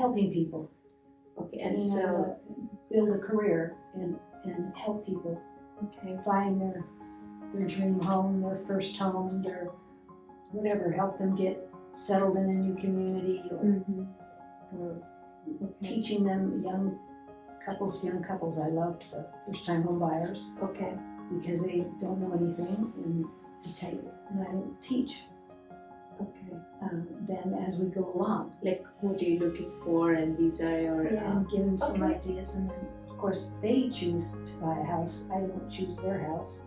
helping people. Okay, and You so know, build a career and help people okay, find their dream home, their first home, their whatever, help them get settled in a new community, or okay, teaching them young couples. I love the first time home buyers okay, because they don't know anything, and I teach okay. them as we go along. Like, what are you looking for? And these are your And give them some okay. ideas, and then of course they choose to buy a house. I don't choose their house,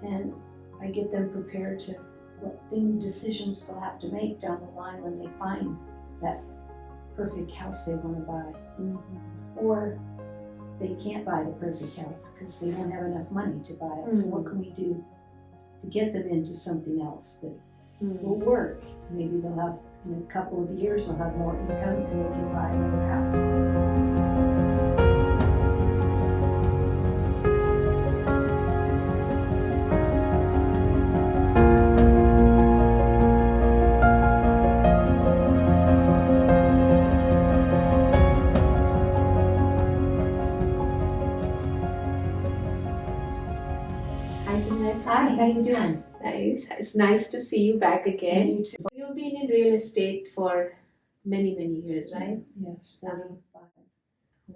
and I get them prepared to what decisions they'll have to make down the line when they find that perfect house they want to buy, or they can't buy the perfect house because they don't have enough money to buy it. So what can we do to get them into something else that will work? Maybe they'll have, in a couple of years, they'll have more income and they can buy another house. Hi, Jeanette. Hi, how you doing? Nice. It's nice to see you back again. You too. You've been in real estate for many, many years, right? Yes, 45.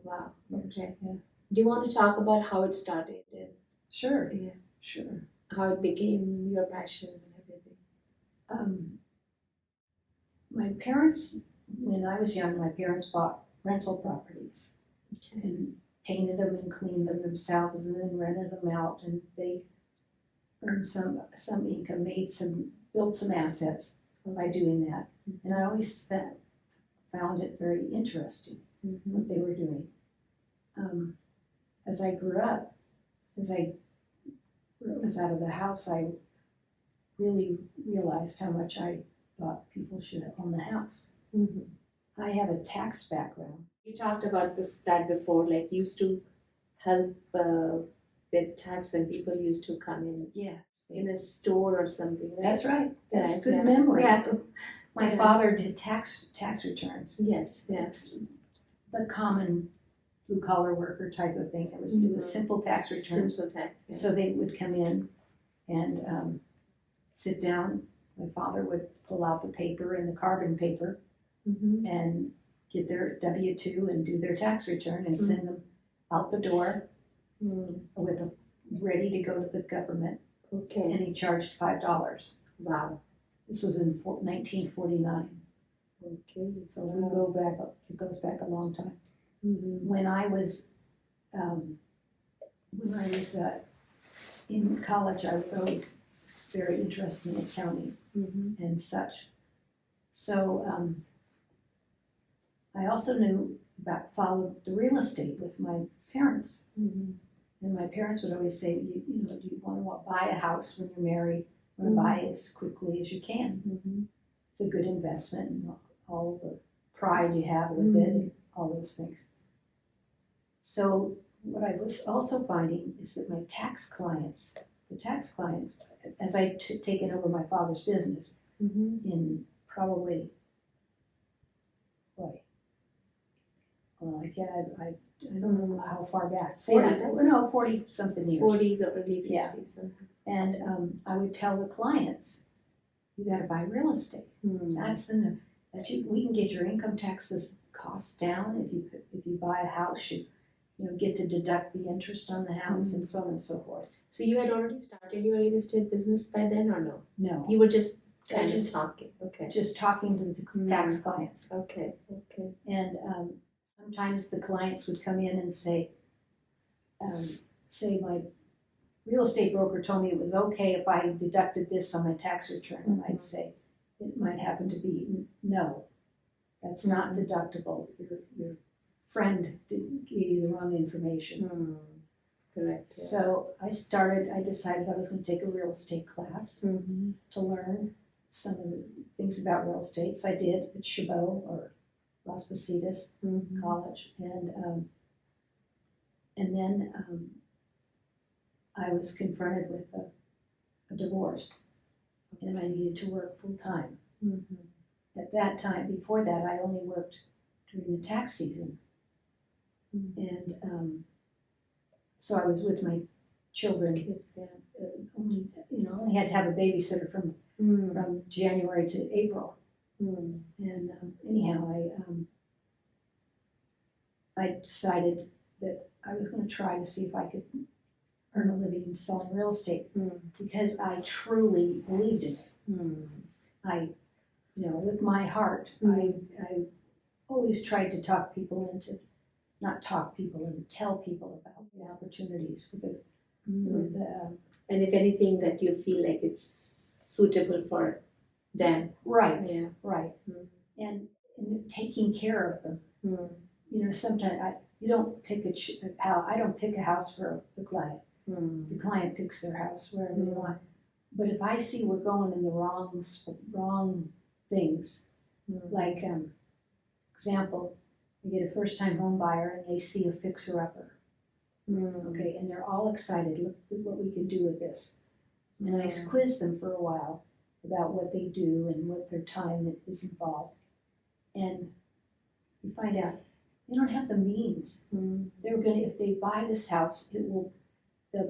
Wow. Okay. Yeah. Do you want to talk about how it started and Sure. Yeah. Sure. how it became your passion and everything? My parents, when I was young, my parents bought rental properties Okay. and painted them and cleaned them themselves and then rented them out, and they earned some income, built some assets by doing that. And I always found it very interesting what they were doing. As I grew up, as I was out of the house, I really realized how much I thought people should own the house. I have a tax background. You talked about that before, like you used to help with tax when people used to come in a store or something, right? That's right. That's Right, good yeah. memory. Yeah. My Yeah. father did tax returns. Yes, yes. The common blue collar worker type of thing. It was simple tax returns. Simple tax. Yeah. So they would come in and sit down. My father would pull out the paper and the carbon paper and get their W-2 and do their tax return and send them out the door with ready to go to the government. Okay. And he charged $5. Wow. This was in 1949. Okay. So we go back. It goes back a long time. When I was in college, I was always very interested in accounting and such. So I also followed the real estate with my parents. And my parents would always say, do you want to buy a house when you're married? You want to buy it as quickly as you can. It's a good investment, and all the pride you have with it, and all those things. So what I was also finding is that the tax clients, as I taken over my father's business in probably, I don't know how far back. 40-something years. 40s or early 50s. Yeah. And I would tell the clients, you got to buy real estate. We can get your income taxes costs down if you buy a house. You get to deduct the interest on the house and so on and so forth. So you had already started your real estate business by then, or no? No. You were just kind of talking. Okay. Just talking to the tax clients. Okay. And sometimes the clients would come in and say, my real estate broker told me it was okay if I deducted this on my tax return. And I'd say, it might happen to be, no, that's not deductible. Your friend didn't give you the wrong information. Correct. Yeah. So I decided I was going to take a real estate class to learn some of the things about real estate. So I did at Chabot or Las Positas College. And then I was confronted with a divorce, and I needed to work full time. At that time, before that, I only worked during the tax season. Mm. And so I was with my children. Kids, yeah. Only, only had to have a babysitter from January to April. Mm. And anyhow, I decided that I was going to try to see if I could earn a living selling real estate because I truly believed in it. I, with my heart, I always tried to tell people about the opportunities with and if anything that you feel like it's suitable for them. right, Yeah. right, and taking care of them. Mm. Sometimes you don't pick I don't pick a house for the client. The client picks their house wherever they want. But if I see we're going in the wrong things, like example, I get a first-time home buyer and they see a fixer-upper, okay, and they're all excited. Look at what we can do with this, and I quiz them for a while about what they do and what their time is involved, and you find out they don't have the means. They're gonna, if they buy this house, they'll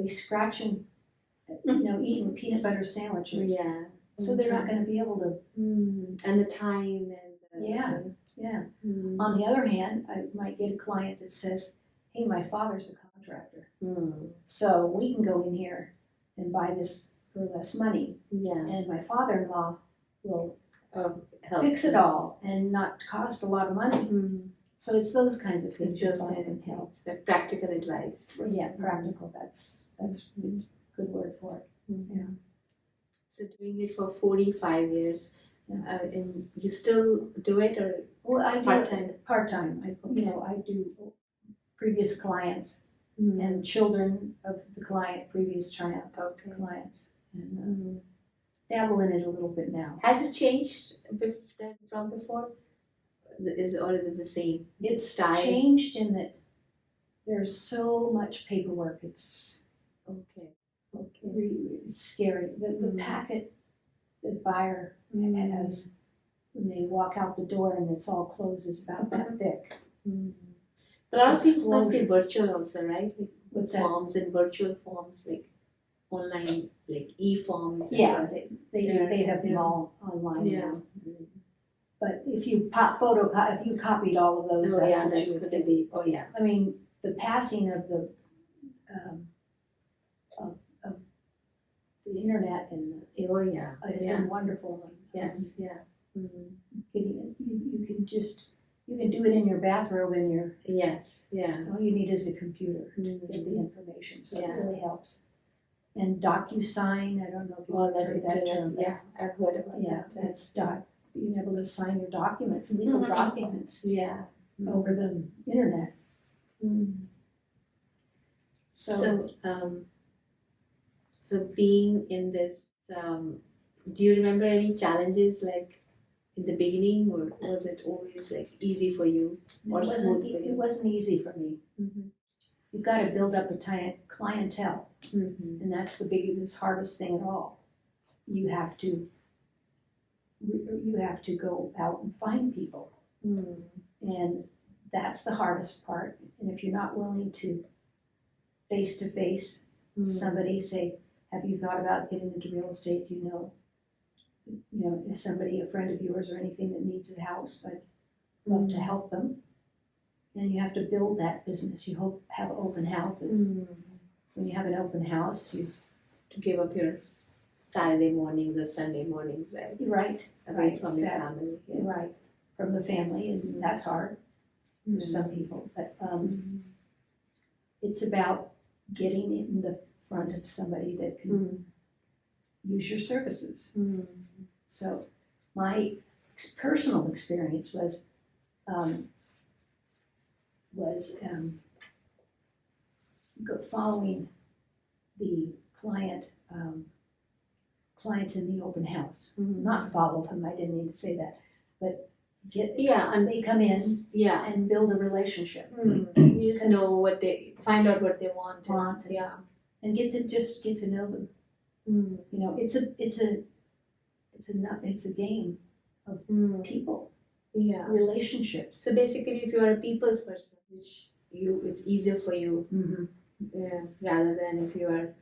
be scratching, eating peanut butter sandwiches. Yeah. So they're not going to be able to. And the time and Yeah. On the other hand, I might get a client that says, "Hey, my father's a contractor, so we can go in here and buy this for less money, and my father-in-law will help fix it all and not cost a lot of money." So it's those kinds of things. It's those kind of things. Practical advice. Yeah, practical. That's a good word for it. Yeah. So doing it for 45 years, Yeah. And you still do it or I do part-time? Part-time. I do previous clients and children of the client, previous clients, and dabble in it a little bit now. Has it changed from before? Is it the same? It's style? Changed in that there's so much paperwork. It's really scary. The packet the buyer has when they walk out the door and it's all closed is about that thick. But a lot of things must be virtual also, right? Like What's that? forms and virtual forms, like online, like e-forms. Yeah, they do. They have them all online now. But if you if you copied all of those, that's going to be. Oh yeah. I mean, the passing of the the internet and has been wonderful. Yes. Getting it, you can do it in your bathrobe and all you need is a computer to get the information. So it really helps. And DocuSign, I don't know if you've heard that term. Yeah, I've heard about that. That's being able to sign your documents, legal documents, over the internet. So being in this, do you remember any challenges like in the beginning, or was it always like easy for you or smooth for you? It wasn't easy for me. You've got to build up a clientele, and that's the biggest, hardest thing at all. You have to go out and find people, and that's the hardest part. And if you're not willing to face somebody, say, "Have you thought about getting into real estate? Do you know, is somebody, a friend of yours or anything that needs a house? I'd love to help them." And you have to build that business. You have open houses. When you have an open house, you give up your Saturday mornings or Sunday mornings, right? Right. Away from your family. Right. From the family, and that's hard for some people. But it's about getting in the front of somebody that can use your services. So my personal experience was following the clients in the open house. Not follow them, I didn't mean to say that, but and they come in and build a relationship. You just know find out what they want. And get to know them. It's a game of people. Yeah. relationships. So basically, if you are a people's person, it's easier for you, rather than if you are,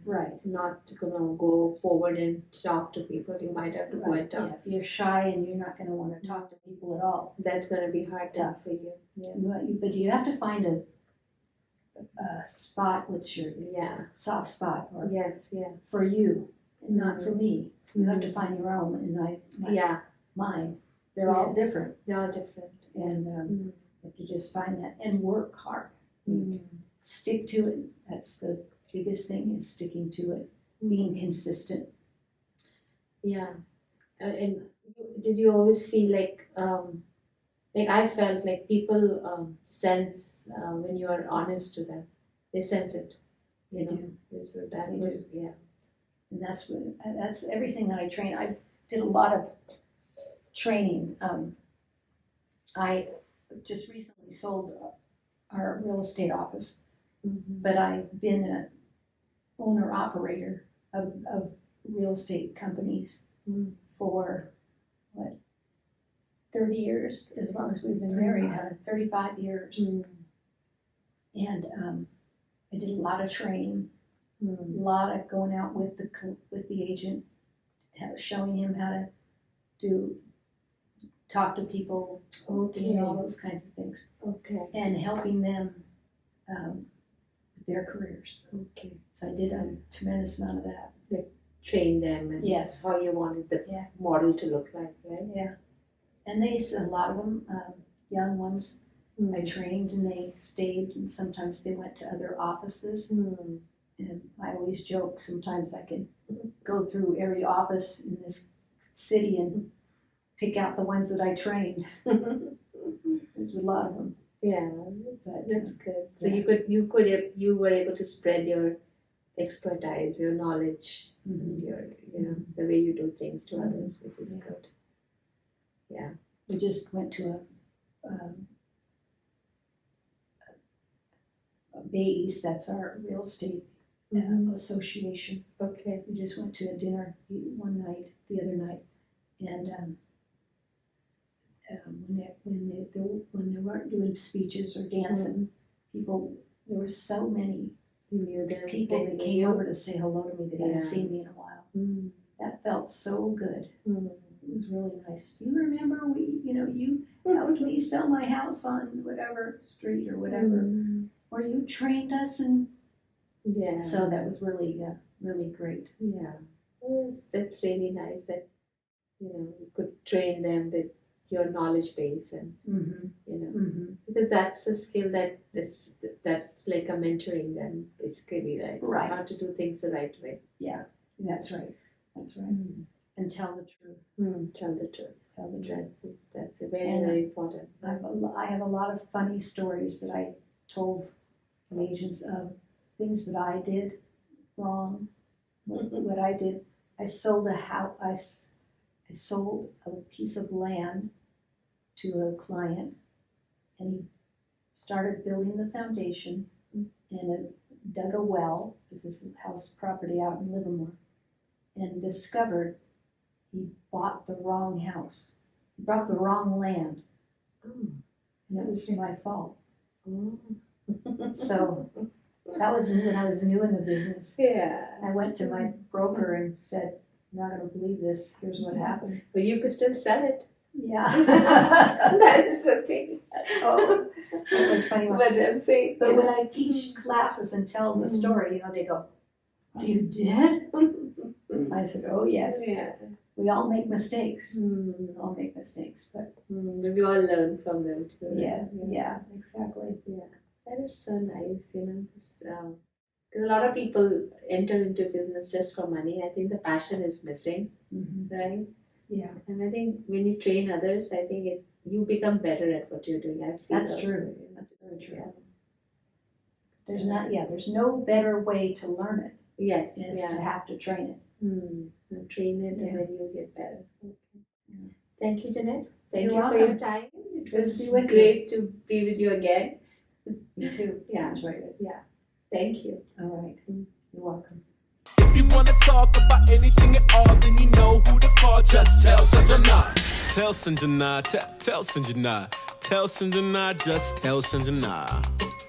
Right. not gonna go forward and talk to people. You might have to go and talk. Yeah. If you're shy and you're not going to want to talk to people at all. That's gonna be hard Tough. for you. Yeah. But you have to find a spot what's your soft spot or Yes. Yeah. for you and not for me. You have to find your own, and mine. They're all different, They're all different. and you have to just find that and work hard. Stick to it. That's the biggest thing, is sticking to it, being consistent. Yeah. And did you always feel like I felt like people sense when you are honest to them, they sense it. They do. So that They was And that's everything that I train. I did a lot of training. I just recently sold our real estate office, but I've been an owner-operator of real estate companies for, 30 years, as long as we've been married, 35 years. And I did a lot of training, a lot of going out with the agent, showing him how to talk to people, doing all those kinds of things, and helping them with their careers. So I did a tremendous amount of that. Train them and how you wanted the model to look like, right? Yeah. And a lot of them, young ones, I trained and they stayed, and sometimes they went to other offices. And I always joke, sometimes I can go through every office in this city and pick out the ones that I trained. There's a lot of them. Yeah, that's good. So you were able to spread your expertise, your knowledge, your the way you do things to others, which is good. Yeah. We just went to a BASE, that's our real estate association. We just went to a dinner one night, the other night, and when they weren't doing speeches or dancing, there were so many people that came over to say hello to me that hadn't seen me in a while. That felt so good. It was really nice. You remember you helped me sell my house on whatever street or whatever, or you trained us, and so that was really really great. Yeah, that's really nice that you could train them with your knowledge base, and because that's a skill that's like a mentoring them, basically, right? How to do things the right way. Yeah, that's right. And tell the truth. Tell the truth. That's a very important. I have a lot of funny stories that I told agents of things that I did wrong. What I did, I sold a house. I sold a piece of land to a client, and he started building the foundation and dug a well, because this is house property out in Livermore, and discovered he bought the wrong house. He bought the wrong land. And it was my fault. So that was when I was new in the business. I went to my broker and said, "I'm not going to believe this. Here's what happened." But you could still sell it. That's the thing. Oh, it was funny. But I'm saying. But when I teach classes and tell the story, they go, "You did?" I said, "Oh yes." We all make mistakes. We all make mistakes, but we all learn from them too. Yeah, exactly. Yeah, that is so nice. Because a lot of people enter into business just for money. I think the passion is missing, right? Yeah. And I think when you train others, I think you become better at what you're doing. I feel that's true. That's very true. There's no better way to learn it. Yes. Is to have to train it. Train it, and then you get better. Thank you, Jeanette. Thank You're you welcome. for your time. It was Good to be with great to be with you again. You too. Yeah. Enjoyed it. Yeah. Thank you. All right. You're welcome. If you want to talk about anything at all, then you know who to call. Just tell Sanj. Tell Sanjana, tell Sanjana, tell Sanjana, just tell Sanjana.